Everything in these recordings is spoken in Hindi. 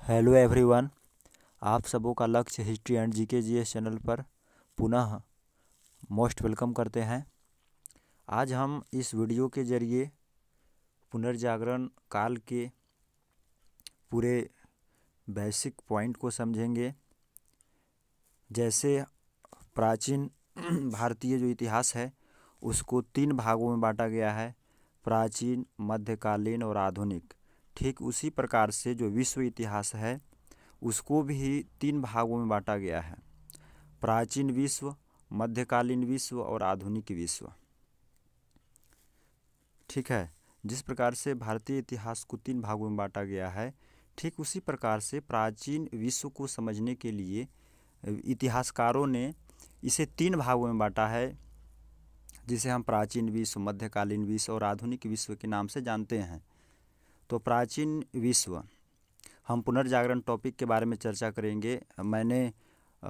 Hello everyone. आप सबों का लक्ष्य history and GK GS channel पर पुनः मोस्ट वेलकम करते हैं। आज हम इस वीडियो के जरिए पुनर्जागरण काल के पूरे बेसिक पॉइंट को समझेंगे। जैसे प्राचीन भारतीय जो इतिहास है उसको 3 भागों में बांटा गया है, प्राचीन, मध्यकालीन और आधुनिक। ठीक उसी प्रकार से जो विश्व इतिहास है उसको भी 3 भागों में बांटा गया है, प्राचीन विश्व, मध्यकालीन विश्व और आधुनिक विश्व। ठीक है। जिस प्रकार से भारतीय इतिहास को 3 भागों में बांटा गया है, ठीक उसी प्रकार से प्राचीन विश्व को समझने के लिए इतिहासकारों ने इसे 3 भागों में बांटा है, जिसे हम प्राचीन विश्व, मध्यकालीन विश्व और आधुनिक विश्व के नाम से जानते हैं। तो प्राचीन विश्व, हम पुनर्जागरण टॉपिक के बारे में चर्चा करेंगे। मैंने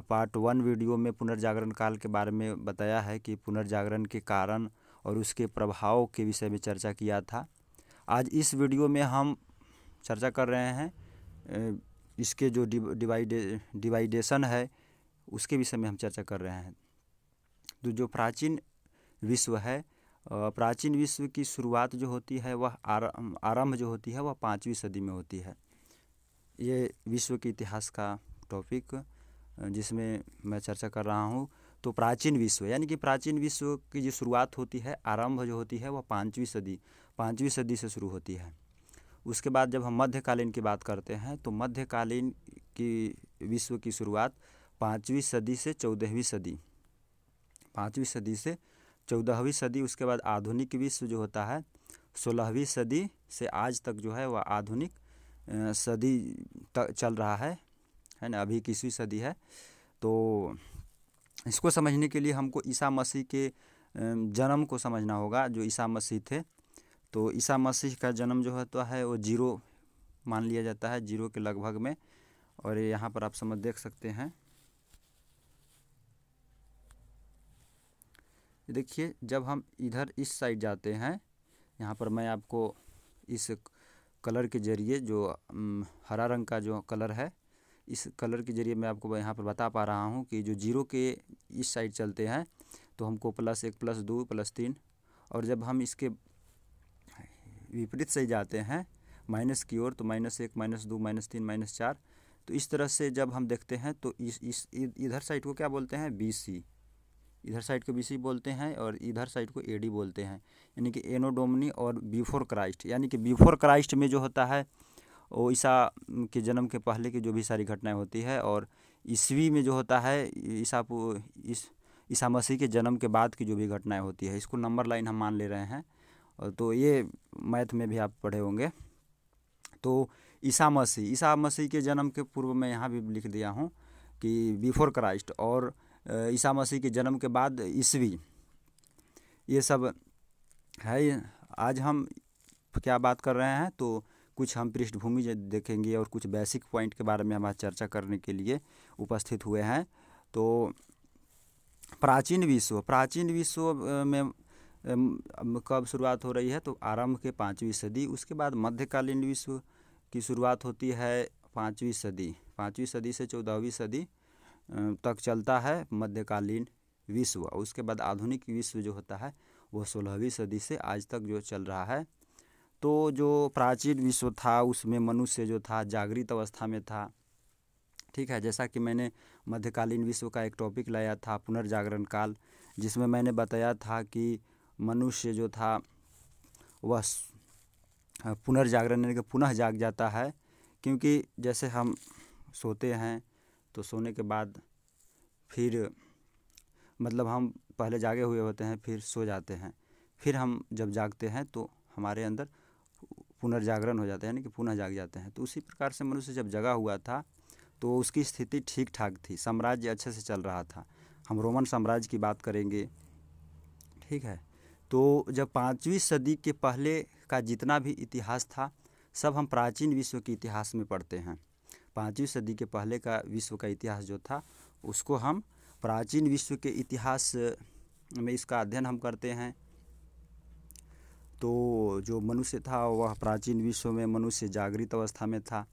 पार्ट 1 वीडियो में पुनर्जागरण काल के बारे में बताया है कि पुनर्जागरण के कारण और उसके प्रभाव के विषय में चर्चा किया था। आज इस वीडियो में हम चर्चा कर रहे हैं इसके जो डिवाइडेशन है उसके विषय में हम चर्चा कर रहे हैं। तो जो प्राचीन विश्व है, प्राचीन विश्व की शुरुआत जो होती है वह आरंभ जो होती है वह 5वीं सदी में होती है। ये विश्व के इतिहास का टॉपिक जिसमें मैं चर्चा कर रहा हूँ। तो प्राचीन विश्व यानी कि प्राचीन विश्व की जो शुरुआत होती है, आरंभ जो होती है वह 5वीं सदी से शुरू होती है। उसके बाद जब हम मध्यकालीन की बात करते हैं तो मध्यकालीन की विश्व की शुरुआत 5वीं सदी से 14वीं सदी, 5वीं सदी से 14वीं सदी। उसके बाद आधुनिक विश्व जो होता है 16वीं सदी से आज तक जो है वह आधुनिक सदी तक चल रहा है ना। अभी 21वीं सदी है। तो इसको समझने के लिए हमको ईसा मसीह के जन्म को समझना होगा। जो ईसा मसीह थे, तो ईसा मसीह का जन्म जो होता है वो 0 मान लिया जाता है, 0 के लगभग में। और यहाँ पर आप समझ देख सकते हैं, देखिए जब हम इधर इस साइड जाते हैं, यहाँ पर मैं आपको इस कलर के जरिए जो हरा रंग का जो कलर है, इस कलर के जरिए मैं आपको यहाँ पर बता पा रहा हूँ कि जो 0 के इस साइड चलते हैं तो हमको +1 +2 +3, और जब हम इसके विपरीत से जाते हैं माइनस की ओर तो -1 -2 -3 -4। तो इस तरह से जब हम देखते हैं तो इस इधर साइड को क्या बोलते हैं, BC। इधर साइड को BC बोलते हैं और इधर साइड को AD बोलते हैं, यानी कि एनो डोमिनी और बिफोर क्राइस्ट। यानी कि बिफोर क्राइस्ट में जो होता है वो ईसा के जन्म के पहले की जो भी सारी घटनाएं होती है, और ईस्वी में जो होता है ईसा मसीह के जन्म के बाद की जो भी घटनाएं होती है, इसको नंबर लाइन हम मान ले रहे हैं। और तो ये मैथ में भी आप पढ़े होंगे। तो ईसा मसीह के जन्म के पूर्व में यहाँ भी लिख दिया हूँ कि बिफोर क्राइस्ट, और ईसा मसीह के जन्म के बाद ईस्वी, ये सब है। आज हम क्या बात कर रहे हैं, तो कुछ हम पृष्ठभूमि देखेंगे और कुछ बेसिक पॉइंट के बारे में हम आज चर्चा करने के लिए उपस्थित हुए हैं। तो प्राचीन विश्व में कब शुरुआत हो रही है, तो आरंभ के 5वीं सदी। उसके बाद मध्यकालीन विश्व की शुरुआत होती है 5वीं सदी से 14वीं सदी तक चलता है मध्यकालीन विश्व। उसके बाद आधुनिक विश्व जो होता है वो 16वीं सदी से आज तक जो चल रहा है। तो जो प्राचीन विश्व था उसमें मनुष्य जो था जागृत अवस्था में था। ठीक है। जैसा कि मैंने मध्यकालीन विश्व का एक टॉपिक लाया था, पुनर्जागरण काल, जिसमें मैंने बताया था कि मनुष्य जो था वह पुनर्जागरण यानी कि पुनः जाग जाता है। क्योंकि जैसे हम सोते हैं तो सोने के बाद फिर मतलब हम पहले जागे हुए होते हैं, फिर सो जाते हैं, फिर हम जब जागते हैं तो हमारे अंदर पुनर्जागरण हो जाता है, यानी कि पुनः जाग जाते हैं। तो उसी प्रकार से मनुष्य जब जगा हुआ था तो उसकी स्थिति ठीक ठाक थी, साम्राज्य अच्छे से चल रहा था। हम रोमन साम्राज्य की बात करेंगे। ठीक है। तो जब 5वीं सदी के पहले का जितना भी इतिहास था सब हम प्राचीन विश्व के इतिहास में पढ़ते हैं। 5वीं सदी के पहले का विश्व का इतिहास जो था उसको हम प्राचीन विश्व के इतिहास में इसका अध्ययन हम करते हैं। तो जो मनुष्य था वह प्राचीन विश्व में मनुष्य जागृत अवस्था में था,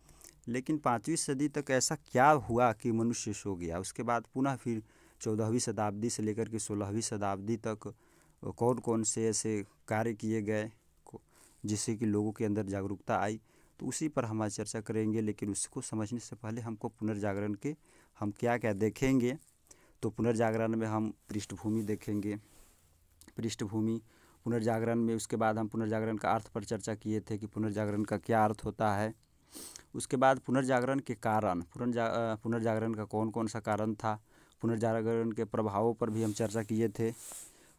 लेकिन 5वीं सदी तक ऐसा क्या हुआ कि मनुष्य सो गया। उसके बाद पुनः फिर 14वीं शताब्दी से लेकर के 16वीं शताब्दी तक कौन कौन से ऐसे कार्य किए गए जिससे कि लोगों के अंदर जागरूकता आई, तो उसी पर हम आज चर्चा करेंगे। लेकिन उसको समझने से पहले हमको पुनर्जागरण के हम क्या क्या देखेंगे। तो पुनर्जागरण में हम पृष्ठभूमि देखेंगे, पृष्ठभूमि पुनर्जागरण में। उसके बाद हम पुनर्जागरण का अर्थ पर चर्चा किए थे कि पुनर्जागरण का क्या अर्थ होता है। उसके बाद पुनर्जागरण के कारण, पुनर्जागरण का कौन कौन सा कारण था, पुनर्जागरण के प्रभावों पर भी हम चर्चा किए थे।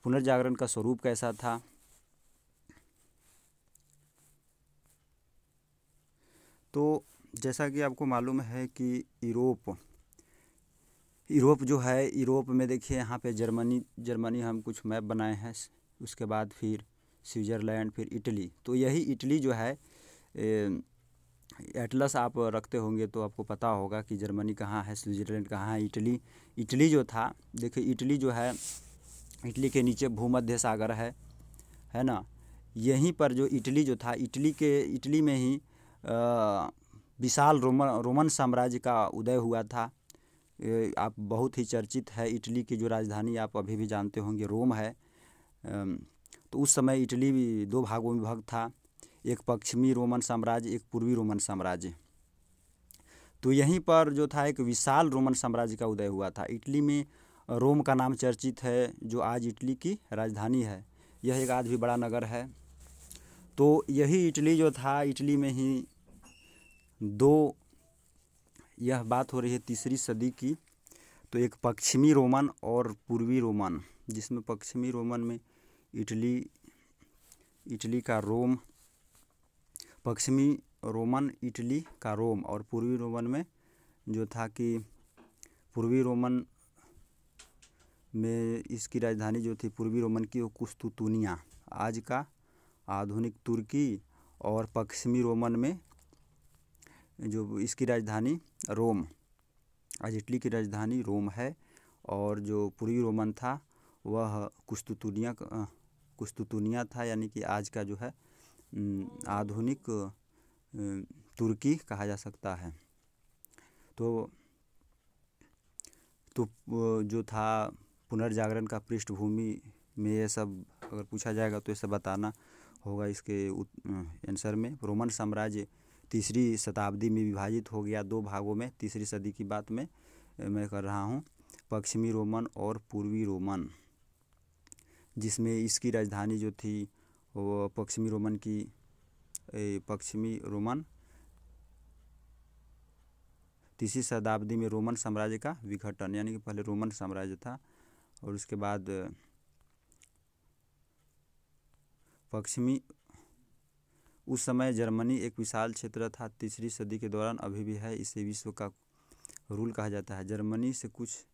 पुनर्जागरण का स्वरूप कैसा था। तो जैसा कि आपको मालूम है कि यूरोप जो है, यूरोप में देखिए यहाँ पे जर्मनी हम कुछ मैप बनाए हैं। उसके बाद फिर स्विट्ज़रलैंड, फिर इटली। तो यही इटली जो है, एटलस आप रखते होंगे तो आपको पता होगा कि जर्मनी कहाँ है, स्विट्ज़रलैंड कहाँ है। इटली जो था, देखिए इटली जो है, इटली के नीचे भूमध्य सागर है ना। यहीं पर जो इटली जो था, इटली में ही विशाल रोमन साम्राज्य का उदय हुआ था। आप बहुत ही चर्चित है। इटली की जो राजधानी आप अभी भी जानते होंगे, रोम है। तो उस समय इटली भी 2 भागों में विभक्त था, एक पश्चिमी रोमन साम्राज्य, एक पूर्वी रोमन साम्राज्य। तो यहीं पर जो था एक विशाल रोमन साम्राज्य का उदय हुआ था। इटली में रोम का नाम चर्चित है, जो आज इटली की राजधानी है। यह एक आज भी बड़ा नगर है। तो यही इटली जो था, इटली में ही यह बात हो रही है 3री सदी की। तो एक पश्चिमी रोमन और पूर्वी रोमन, जिसमें पश्चिमी रोमन में इटली का रोम, पश्चिमी रोमन इटली का रोम, और पूर्वी रोमन में जो था कि पूर्वी रोमन में इसकी राजधानी जो थी पूर्वी रोमन की, वो कुस्तुतुनिया, आज का आधुनिक तुर्की। और पश्चिमी रोमन में जो इसकी राजधानी रोम, आज इटली की राजधानी रोम है। और जो पूर्वी रोमन था वह कुस्तुतुनिया था, यानी कि आज का जो है आधुनिक तुर्की कहा जा सकता है। तो जो था पुनर्जागरण का पृष्ठभूमि में ये सब अगर पूछा जाएगा तो ये सब बताना होगा इसके आंसर में। रोमन साम्राज्य 3री शताब्दी में विभाजित हो गया 2 भागों में। 3री सदी की बात में मैं कर रहा हूँ, पश्चिमी रोमन और पूर्वी रोमन, जिसमें इसकी राजधानी जो थी वो पश्चिमी रोमन 3री शताब्दी में रोमन साम्राज्य का विघटन, यानी कि पहले रोमन साम्राज्य था और उसके बाद उस समय जर्मनी एक विशाल क्षेत्र था। 3री सदी के दौरान अभी भी है। इसे विश्व का रूल कहा जाता है। जर्मनी से कुछ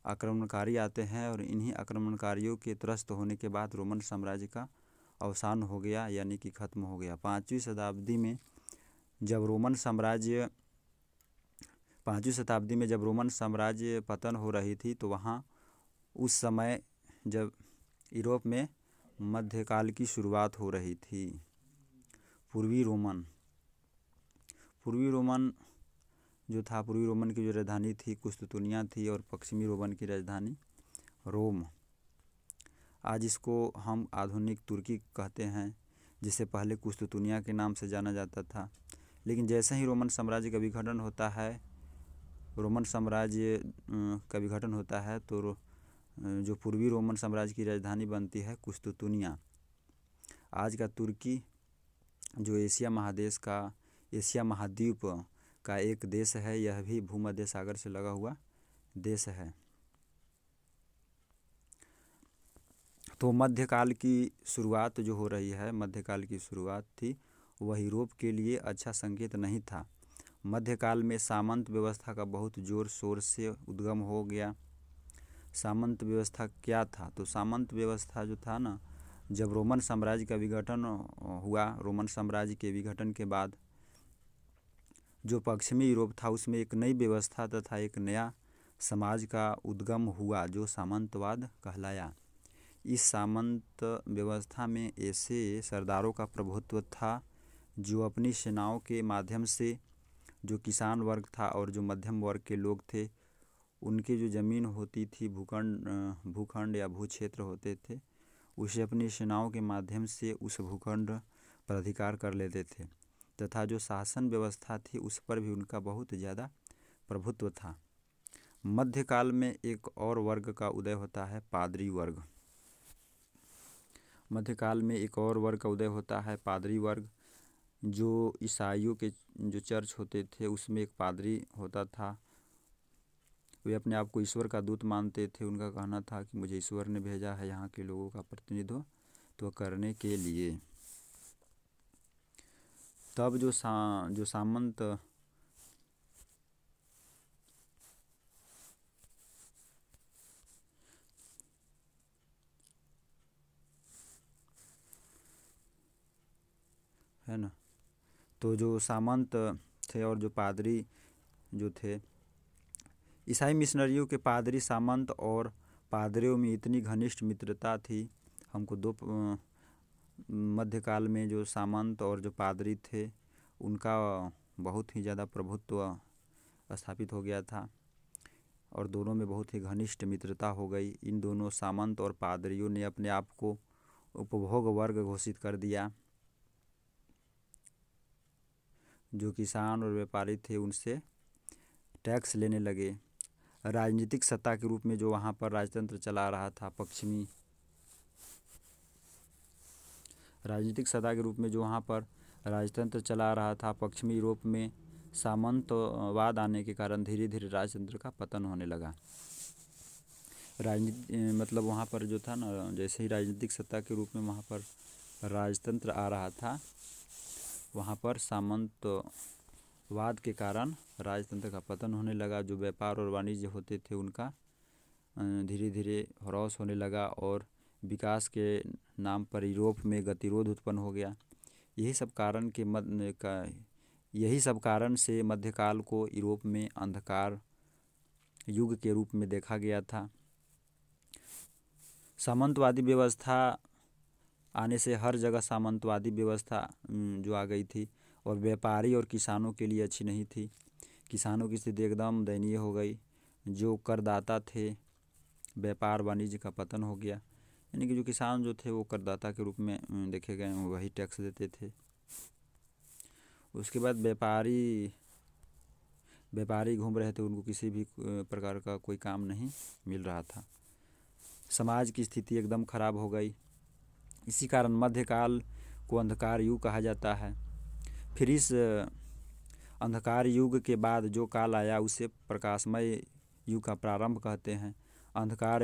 आक्रमणकारी आते हैं और इन्हीं आक्रमणकारियों के त्रस्त होने के बाद रोमन साम्राज्य का अवसान हो गया, यानी कि ख़त्म हो गया। 5वीं शताब्दी में जब रोमन साम्राज्य पतन हो रही थी, तो वहाँ उस समय जब यूरोप में मध्यकाल की शुरुआत हो रही थी। पूर्वी रोमन जो था, पूर्वी रोमन की जो राजधानी थी कुस्तुतुनिया थी और पश्चिमी रोमन की राजधानी रोम। आज इसको हम आधुनिक तुर्की कहते हैं, जिसे पहले कुस्तुतुनिया के नाम से जाना जाता था। लेकिन जैसे ही रोमन साम्राज्य का विघटन होता है, तो जो पूर्वी रोमन साम्राज्य की राजधानी बनती है कुस्तुतुनिया। आज का तुर्की जो एशिया महाद्वीप का एक देश है, यह भी भूमध्य सागर से लगा हुआ देश है। तो मध्यकाल की शुरुआत जो हो रही है, मध्यकाल की शुरुआत थी, वह यूरोप के लिए अच्छा संकेत नहीं था। मध्यकाल में सामंत व्यवस्था का बहुत जोर शोर से उद्गम हो गया। सामंत व्यवस्था क्या था? तो सामंत व्यवस्था जो था ना, जब रोमन साम्राज्य का विघटन हुआ, रोमन साम्राज्य के विघटन के बाद जो पश्चिमी यूरोप था उसमें एक नई व्यवस्था तथा एक नया समाज का उद्गम हुआ जो सामंतवाद कहलाया। इस सामंत व्यवस्था में ऐसे सरदारों का प्रभुत्व था जो अपनी सेनाओं के माध्यम से जो किसान वर्ग था और जो मध्यम वर्ग के लोग थे, उनकी जो ज़मीन होती थी, भूखंड या भूक्षेत्र होते थे, उसे अपनी सेनाओं के माध्यम से उस भूखंड पर अधिकार कर लेते थे तथा जो शासन व्यवस्था थी उस पर भी उनका बहुत ज़्यादा प्रभुत्व था। मध्यकाल में एक और वर्ग का उदय होता है, पादरी वर्ग। मध्यकाल में एक और वर्ग का उदय होता है, पादरी वर्ग। जो ईसाइयों के जो चर्च होते थे उसमें एक पादरी होता था। वे अपने आप को ईश्वर का दूत मानते थे। उनका कहना था कि मुझे ईश्वर ने भेजा है यहाँ के लोगों का प्रतिनिधित्व करने के लिए। तब जो सामंत है ना, तो जो सामंत थे और जो पादरी जो थे, ईसाई मिशनरियों के पादरी, सामंत और पादरियों में इतनी घनिष्ठ मित्रता थी। हमको दो मध्यकाल में जो सामंत और जो पादरी थे उनका बहुत ही ज़्यादा प्रभुत्व स्थापित हो गया था और दोनों में बहुत ही घनिष्ठ मित्रता हो गई। इन दोनों सामंत और पादरियों ने अपने आप को उपभोग वर्ग घोषित कर दिया। जो किसान और व्यापारी थे उनसे टैक्स लेने लगे। राजनीतिक सत्ता के रूप में जो वहाँ पर राजतंत्र चला रहा था, राजनीतिक सत्ता के रूप में जो वहाँ पर राजतंत्र चला रहा था पश्चिमी यूरोप में, सामंतवाद आने के कारण धीरे धीरे राजतंत्र का पतन होने लगा। मतलब वहाँ पर जो था ना, जैसे ही राजनीतिक सत्ता के रूप में वहाँ पर राजतंत्र आ रहा था, वहाँ पर सामंतवाद के कारण राजतंत्र का पतन होने लगा। जो व्यापार और वाणिज्य होते थे उनका धीरे धीरे ह्रास होने लगा और विकास के नाम पर यूरोप में गतिरोध उत्पन्न हो गया। यही सब कारण से मध्यकाल को यूरोप में अंधकार युग के रूप में देखा गया था। सामंतवादी व्यवस्था आने से हर जगह सामंतवादी व्यवस्था जो आ गई थी और व्यापारी और किसानों के लिए अच्छी नहीं थी। किसानों की स्थिति एकदम दयनीय हो गई। जो करदाता थे, व्यापार वाणिज्य का पतन हो गया, यानी कि जो किसान जो थे वो करदाता के रूप में देखे गए, वही टैक्स देते थे। उसके बाद व्यापारी घूम रहे थे, उनको किसी भी प्रकार का कोई काम नहीं मिल रहा था। समाज की स्थिति एकदम खराब हो गई। इसी कारण मध्यकाल को अंधकार युग कहा जाता है। फिर इस अंधकार युग के बाद जो काल आया उसे प्रकाशमय युग का प्रारंभ कहते हैं। अंधकार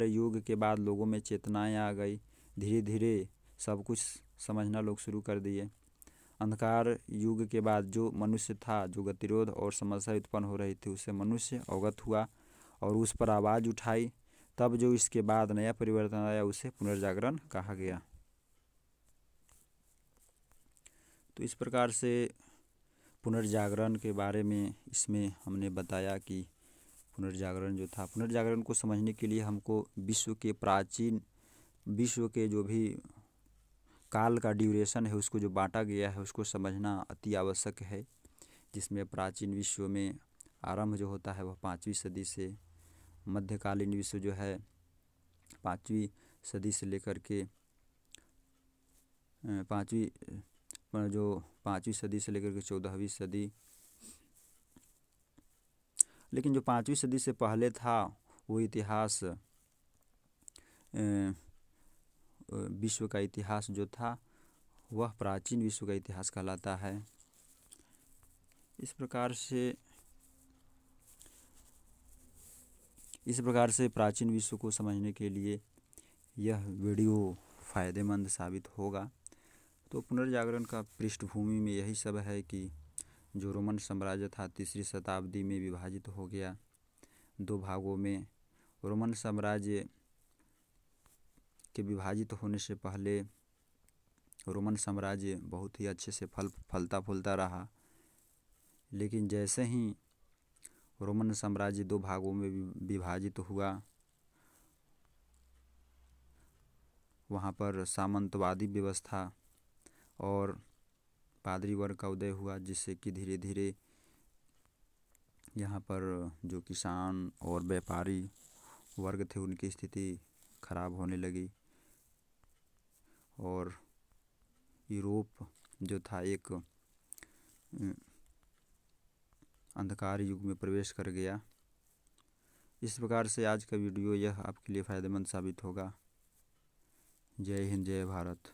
युग के बाद लोगों में चेतनाएं आ गई। धीरे धीरे सब कुछ समझना लोग शुरू कर दिए। अंधकार युग के बाद जो मनुष्य था, जो गतिरोध और समस्या उत्पन्न हो रही थी, उससे मनुष्य अवगत हुआ और उस पर आवाज़ उठाई। तब जो इसके बाद नया परिवर्तन आया उसे पुनर्जागरण कहा गया। तो इस प्रकार से पुनर्जागरण के बारे में इसमें हमने बताया कि पुनर्जागरण जो था, पुनर्जागरण को समझने के लिए हमको विश्व के जो भी काल का ड्यूरेशन है उसको जो बांटा गया है उसको समझना अति आवश्यक है। जिसमें प्राचीन विश्व में आरंभ जो होता है वह 5वीं सदी से, मध्यकालीन विश्व जो है 5वीं सदी से लेकर के 14वीं सदी, लेकिन जो 5वीं सदी से पहले था वो इतिहास, विश्व का इतिहास जो था वह प्राचीन विश्व का इतिहास कहलाता है। इस प्रकार से प्राचीन विश्व को समझने के लिए यह वीडियो फ़ायदेमंद साबित होगा। तो पुनर्जागरण का पृष्ठभूमि में यही सब है कि जो रोमन साम्राज्य था 3री शताब्दी में विभाजित हो गया 2 भागों में। रोमन साम्राज्य के विभाजित होने से पहले रोमन साम्राज्य बहुत ही अच्छे से फलता फूलता रहा, लेकिन जैसे ही रोमन साम्राज्य 2 भागों में विभाजित हुआ, वहाँ पर सामंतवादी व्यवस्था और पादरी वर्ग का उदय हुआ, जिससे कि धीरे धीरे यहाँ पर जो किसान और व्यापारी वर्ग थे उनकी स्थिति खराब होने लगी और यूरोप जो था एक अंधकार युग में प्रवेश कर गया। इस प्रकार से आज का वीडियो यह आपके लिए फ़ायदेमंद साबित होगा। जय हिंद, जय भारत।